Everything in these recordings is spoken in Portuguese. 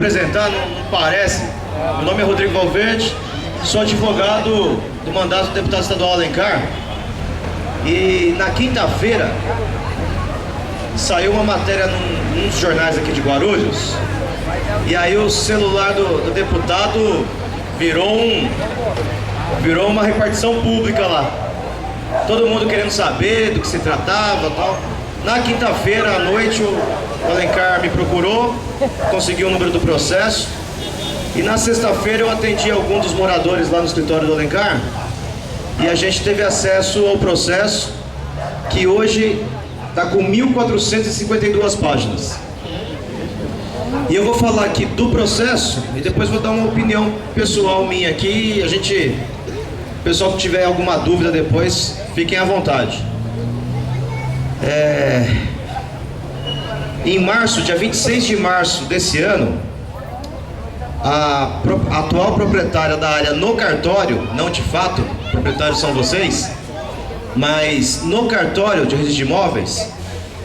Apresentar, não parece. Meu nome é Rodrigo Valverde, sou advogado do mandato do deputado estadual Alencar. E na quinta-feira saiu uma matéria num dos jornais aqui de Guarulhos. E aí o celular do deputado virou uma repartição pública lá. Todo mundo querendo saber do que se tratava e tal. Na quinta-feira à noite o Alencar me procurou, conseguiu o número do processo. E na sexta-feira eu atendi algum dos moradores lá no escritório do Alencar. E a gente teve acesso ao processo, que hoje está com 1.452 páginas. E eu vou falar aqui do processo e depois vou dar uma opinião pessoal minha aqui. O pessoal que tiver alguma dúvida depois, fiquem à vontade. Em março, dia 26 de março desse ano, a atual proprietária da área no cartório, não de fato, proprietários são vocês, mas no cartório de registro de imóveis,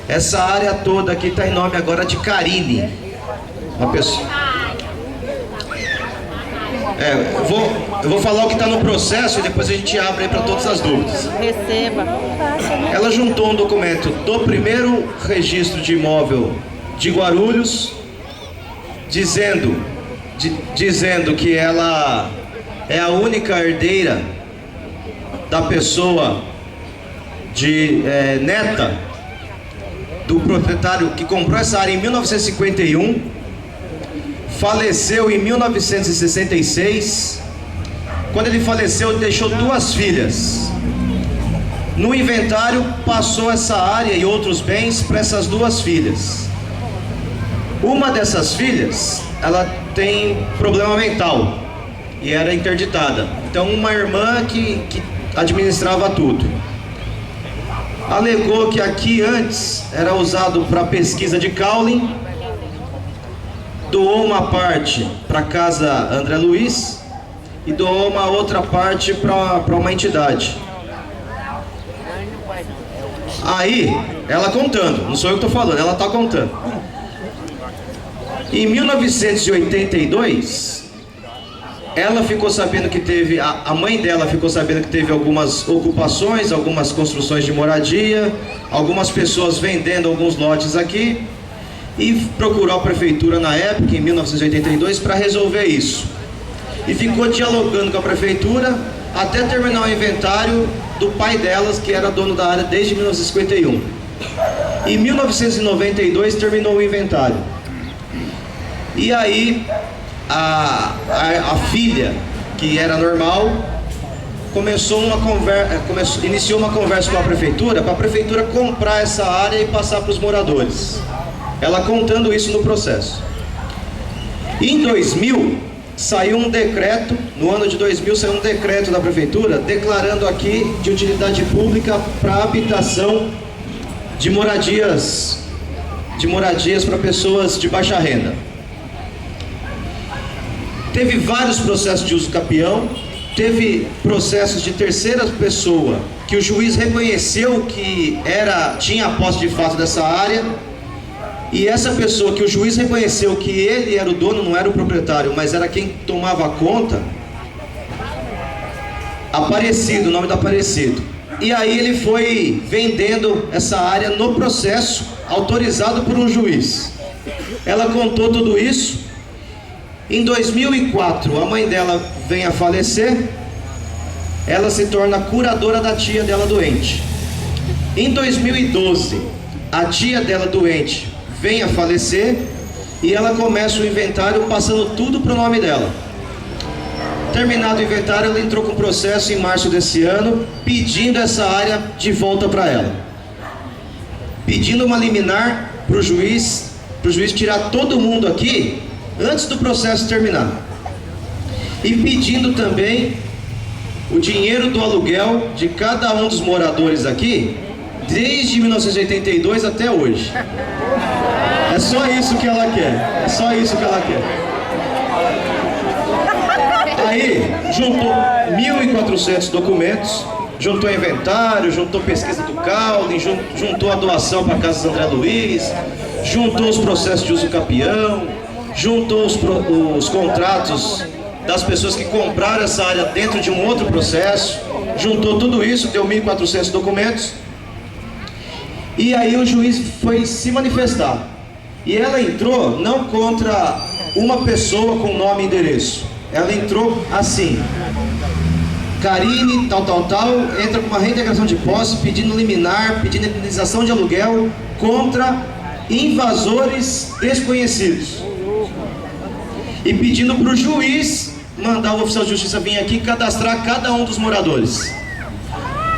essa área toda aqui está em nome agora de Karine, uma pessoa. Eu vou falar o que está no processo e depois a gente abre aí para todas as dúvidas. Receba. Ela juntou um documento do primeiro registro de imóvel de Guarulhos, dizendo que ela é a única herdeira da pessoa neta do proprietário que comprou essa área em 1951, faleceu em 1966. Quando ele faleceu, ele deixou duas filhas. No inventário, passou essa área e outros bens para essas duas filhas. Uma dessas filhas, ela tem problema mental e era interditada. Então, uma irmã que administrava tudo alegou que aqui antes era usado para pesquisa de caule, doou uma parte para a Casa André Luiz e doou uma outra parte para uma entidade. Aí, ela contando, não sou eu que estou falando, ela está contando. Em 1982, ela ficou sabendo que teve, a mãe dela ficou sabendo que teve algumas ocupações, algumas construções de moradia, algumas pessoas vendendo alguns lotes aqui, e procurou a prefeitura na época, em 1982, para resolver isso. E ficou dialogando com a prefeitura até terminar o inventário do pai delas, que era dono da área desde 1951. Em 1992 terminou o inventário. E aí a filha, que era normal, iniciou uma conversa com a prefeitura para a prefeitura comprar essa área e passar para os moradores. Ela contando isso no processo. Em 2000 saiu um decreto, no ano de 2000 saiu um decreto da prefeitura declarando aqui de utilidade pública para habitação de moradias para pessoas de baixa renda. Teve vários processos de uso capião, teve processos de terceira pessoa que o juiz reconheceu que tinha a posse de fato dessa área. E essa pessoa que o juiz reconheceu que ele era o dono, não era o proprietário, mas era quem tomava conta, Aparecido, o nome do Aparecido. E aí ele foi vendendo essa área no processo, autorizado por um juiz. Ela contou tudo isso. Em 2004, a mãe dela vem a falecer. Ela se torna curadora da tia dela doente. Em 2012, a tia dela doente vem a falecer e ela começa o inventário passando tudo para o nome dela. Terminado o inventário, ela entrou com processo em março desse ano, pedindo essa área de volta para ela, pedindo uma liminar para o juiz tirar todo mundo aqui antes do processo terminar, e pedindo também o dinheiro do aluguel de cada um dos moradores aqui desde 1982 até hoje. É só isso que ela quer. É só isso que ela quer. Aí, juntou 1.400 documentos, juntou inventário, juntou pesquisa do caule, juntou a doação para a Casa André Luiz, juntou os processos de uso capião, juntou os contratos das pessoas que compraram essa área dentro de um outro processo, juntou tudo isso, deu 1.400 documentos, e aí o juiz foi se manifestar. E ela entrou não contra uma pessoa com nome e endereço, ela entrou assim: Karine, tal, entra com uma reintegração de posse, pedindo liminar, pedindo indenização de aluguel contra invasores desconhecidos. E pedindo para o juiz mandar o oficial de justiça vir aqui cadastrar cada um dos moradores.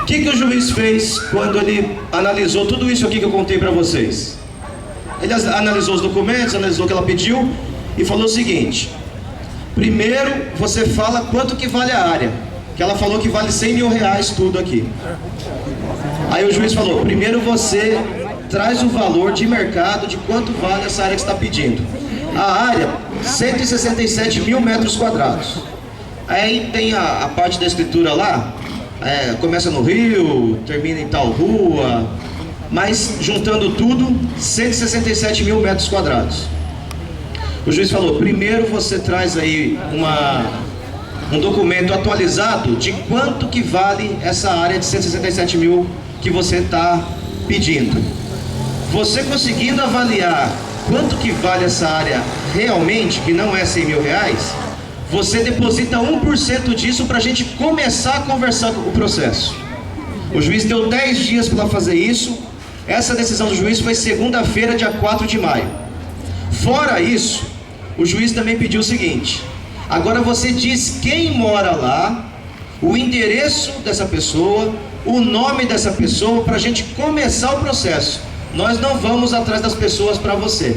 O que o juiz fez quando ele analisou tudo isso aqui que eu contei para vocês? Ele analisou os documentos, analisou o que ela pediu e falou o seguinte: primeiro você fala quanto que vale a área, que ela falou que vale 100 mil reais tudo aqui. Aí o juiz falou: primeiro você traz o valor de mercado de quanto vale essa área que está pedindo. A área, 167 mil metros quadrados. Aí tem a parte da escritura lá, começa no Rio, termina em tal rua, mas juntando tudo, 167 mil metros quadrados. O juiz falou: primeiro você traz aí um documento atualizado de quanto que vale essa área de 167 mil que você está pedindo. Você conseguindo avaliar quanto que vale essa área realmente, que não é 100 mil reais, você deposita 1% disso para a gente começar a conversar com o processo. O juiz deu 10 dias para fazer isso. Essa decisão do juiz foi segunda-feira, dia 4 de maio. Fora isso, o juiz também pediu o seguinte: agora você diz quem mora lá, o endereço dessa pessoa, o nome dessa pessoa, para a gente começar o processo. Nós não vamos atrás das pessoas para você.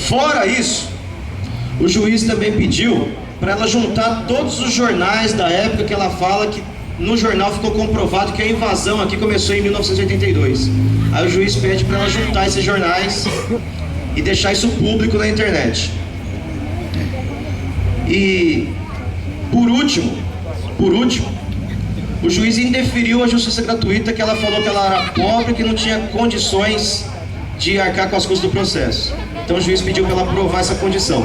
Fora isso, o juiz também pediu para ela juntar todos os jornais da época que ela fala que no jornal ficou comprovado que a invasão aqui começou em 1982. Aí o juiz pede para ela juntar esses jornais e deixar isso público na internet. E por último, o juiz indeferiu a justiça gratuita, que ela falou que ela era pobre, que não tinha condições de arcar com as custas do processo. Então o juiz pediu para ela aprovar essa condição.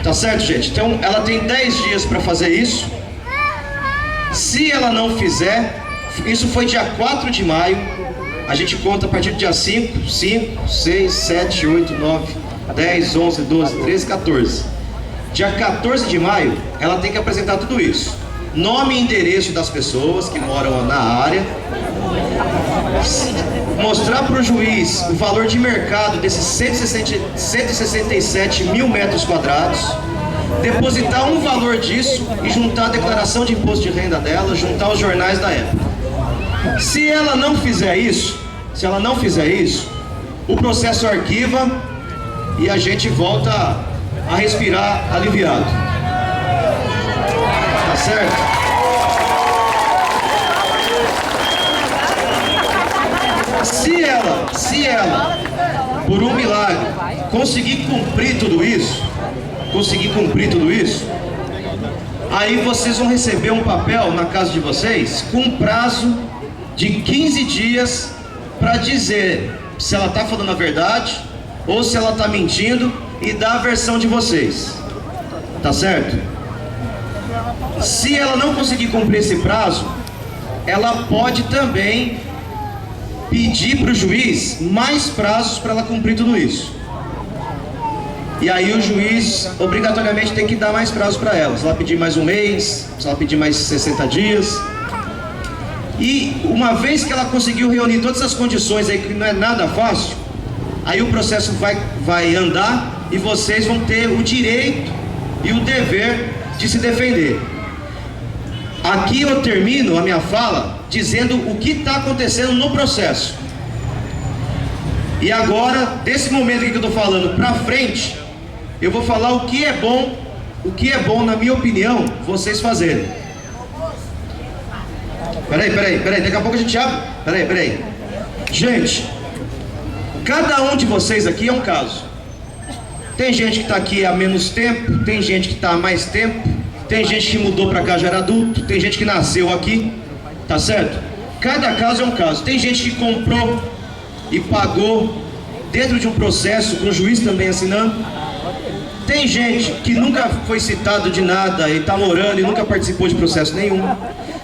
Tá certo, gente? Então ela tem 10 dias para fazer isso. Se ela não fizer, isso foi dia 4 de maio, a gente conta a partir do dia 5, 6, 7, 8, 9, 10, 11, 12, 13, 14. Dia 14 de maio, ela tem que apresentar tudo isso: nome e endereço das pessoas que moram na área, mostrar para o juiz o valor de mercado desses 167 mil metros quadrados, depositar um valor disso e juntar a declaração de imposto de renda dela, juntar os jornais da época. Se ela não fizer isso, o processo arquiva e a gente volta a respirar aliviado. Tá certo? Se ela, por um milagre, conseguir cumprir tudo isso, aí vocês vão receber um papel na casa de vocês com um prazo de 15 dias para dizer se ela está falando a verdade ou se ela está mentindo e dar a versão de vocês. Tá certo? Se ela não conseguir cumprir esse prazo, ela pode também pedir para o juiz mais prazos para ela cumprir tudo isso. E aí o juiz obrigatoriamente tem que dar mais prazos para ela. Se ela pedir mais um mês, se ela pedir mais 60 dias. E uma vez que ela conseguiu reunir todas as condições aí, que não é nada fácil, aí o processo vai andar e vocês vão ter o direito e o dever de se defender. Aqui eu termino a minha fala dizendo o que está acontecendo no processo. E agora, desse momento que eu estou falando para frente, eu vou falar o que é bom, na minha opinião, vocês fazerem. Peraí, daqui a pouco a gente abre. Peraí. Gente, cada um de vocês aqui é um caso. Tem gente que está aqui há menos tempo, tem gente que está há mais tempo, tem gente que mudou para cá já era adulto, tem gente que nasceu aqui, tá certo? Cada caso é um caso. Tem gente que comprou e pagou dentro de um processo, com o juiz também assinando. Tem gente que nunca foi citado de nada e está morando e nunca participou de processo nenhum.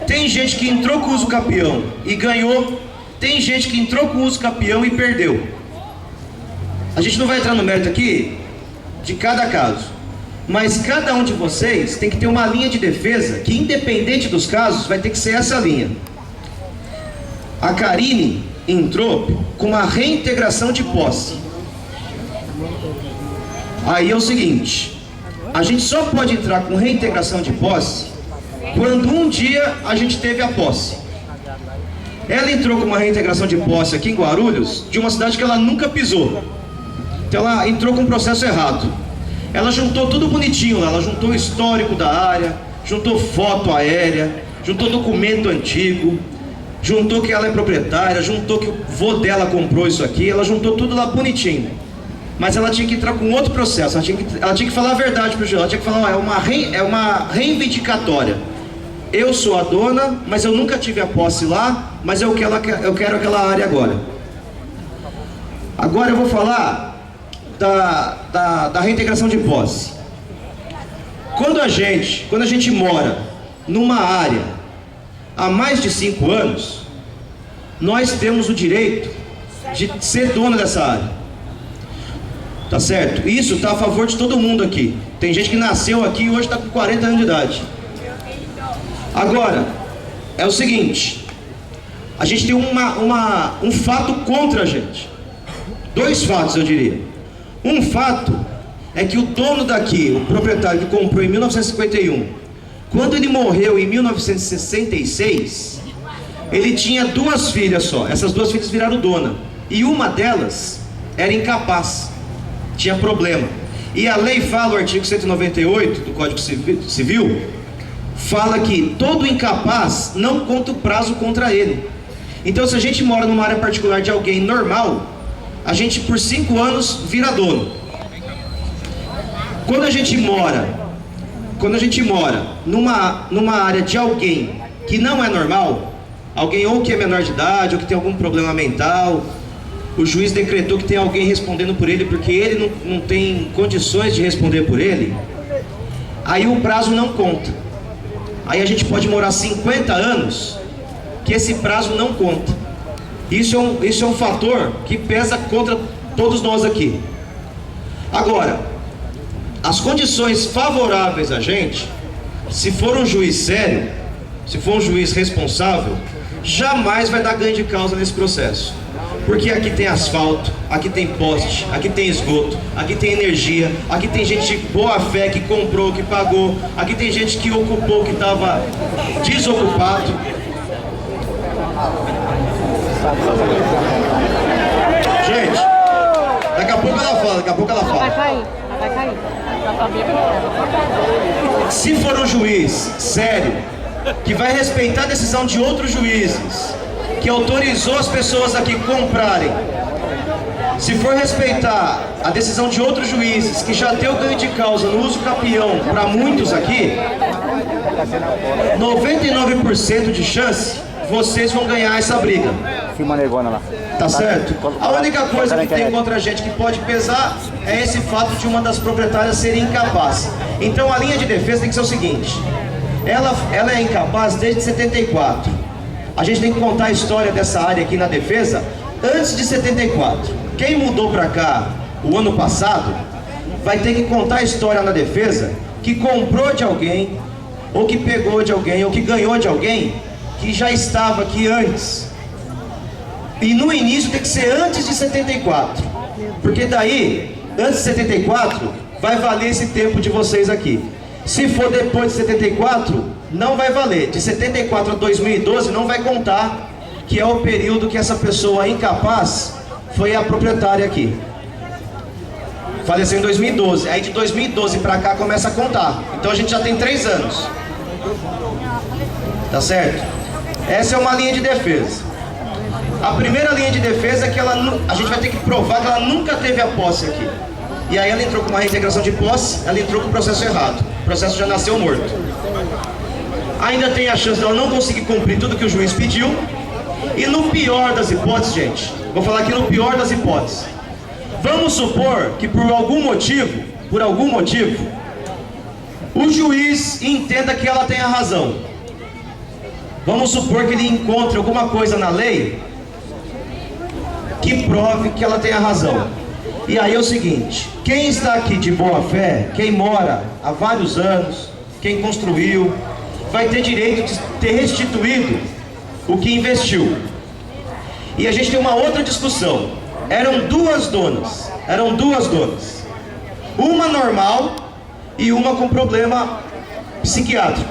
Tem gente que entrou com uso capião e ganhou. Tem gente que entrou com uso capião e perdeu. A gente não vai entrar no mérito aqui de cada caso, mas cada um de vocês tem que ter uma linha de defesa que, independente dos casos, vai ter que ser essa linha. A Karine entrou com uma reintegração de posse. Aí é o seguinte, a gente só pode entrar com reintegração de posse quando um dia a gente teve a posse. Ela entrou com uma reintegração de posse aqui em Guarulhos, de uma cidade que ela nunca pisou. Então ela entrou com um processo errado. Ela juntou tudo bonitinho lá, ela juntou o histórico da área, juntou foto aérea, juntou documento antigo, juntou que ela é proprietária, juntou que o vô dela comprou isso aqui, ela juntou tudo lá bonitinho. Mas ela tinha que entrar com outro processo, ela tinha que falar a verdade para o juiz, ela tinha que falar, ó, é uma reivindicatória. Eu sou a dona, mas eu nunca tive a posse lá, mas eu quero aquela área agora. Agora eu vou falar da reintegração de posse. Quando a gente mora numa área há mais de 5 anos, nós temos o direito de ser dono dessa área. Tá certo? Isso está a favor de todo mundo aqui. Tem gente que nasceu aqui e hoje está com 40 anos de idade. Agora, é o seguinte, a gente tem um fato contra a gente. 2 fatos, eu diria. Um fato é que o dono daqui, o proprietário que comprou em 1951, quando ele morreu em 1966, ele tinha 2 filhas só. Essas 2 filhas viraram dona. E uma delas era incapaz, tinha problema. E a lei fala, o artigo 198 do Código Civil, fala que todo incapaz não conta o prazo contra ele. Então, se a gente mora numa área particular de alguém normal, a gente por 5 anos vira dono. Quando a gente mora numa área de alguém que não é normal, alguém ou que é menor de idade, ou que tem algum problema mental, o juiz decretou que tem alguém respondendo por ele porque ele não tem condições de responder por ele, aí o prazo não conta. Aí a gente pode morar 50 anos que esse prazo não conta. Isso é um fator que pesa contra todos nós aqui. Agora, as condições favoráveis a gente, se for um juiz sério, se for um juiz responsável, jamais vai dar ganho de causa nesse processo. Porque aqui tem asfalto, aqui tem poste, aqui tem esgoto, aqui tem energia, aqui tem gente de boa fé que comprou, que pagou, aqui tem gente que ocupou, que estava desocupado. Gente, daqui a pouco ela fala, Vai cair. Se for um juiz sério, que vai respeitar a decisão de outros juízes, que autorizou as pessoas aqui comprarem, se for respeitar a decisão de outros juízes, que já deu ganho de causa no uso capião para muitos aqui, 99% de chance, vocês vão ganhar essa briga. Tá certo? A única coisa que tem contra a gente que pode pesar é esse fato de uma das proprietárias ser incapaz. Então a linha de defesa tem que ser o seguinte: ela é incapaz desde 74. A gente tem que contar a história dessa área aqui na defesa antes de 74. Quem mudou pra cá o ano passado vai ter que contar a história na defesa que comprou de alguém, ou que pegou de alguém, ou que ganhou de alguém que já estava aqui antes. E no início tem que ser antes de 74, porque daí, antes de 74, vai valer esse tempo de vocês aqui. Se for depois de 74, não vai valer. De 74 a 2012 não vai contar, que é o período que essa pessoa incapaz foi a proprietária aqui. Faleceu em 2012, aí de 2012 para cá começa a contar. Então a gente já tem 3 anos. Tá certo? Essa é uma linha de defesa. A primeira linha de defesa é que a gente vai ter que provar que ela nunca teve a posse aqui. E aí ela entrou com uma reintegração de posse, ela entrou com o processo errado. O processo já nasceu morto. Ainda tem a chance de ela não conseguir cumprir tudo que o juiz pediu. E no pior das hipóteses, gente, vou falar aqui no pior das hipóteses. Vamos supor que por algum motivo por algum motivo, o juiz entenda que ela tem a razão. Vamos supor que ele encontre alguma coisa na lei que prove que ela tem a razão. E aí é o seguinte: quem está aqui de boa fé, quem mora há vários anos, quem construiu, vai ter direito de ter restituído o que investiu. E a gente tem uma outra discussão. Eram duas donas. Uma normal e uma com problema psiquiátrico.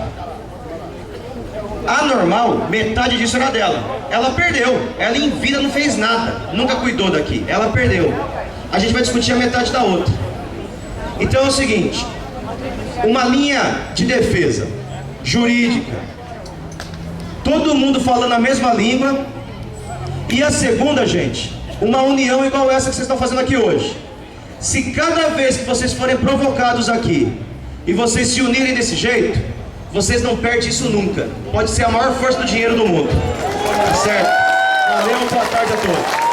A normal, metade disso era dela. Ela perdeu. Ela em vida não fez nada. Nunca cuidou daqui. Ela perdeu. A gente vai discutir a metade da outra. Então é o seguinte: uma linha de defesa jurídica, todo mundo falando a mesma língua. E a segunda, gente, uma união igual essa que vocês estão fazendo aqui hoje. Se cada vez que vocês forem provocados aqui e vocês se unirem desse jeito, vocês não perdem isso nunca. Pode ser a maior força do dinheiro do mundo. Tá certo? Valeu, boa tarde a todos.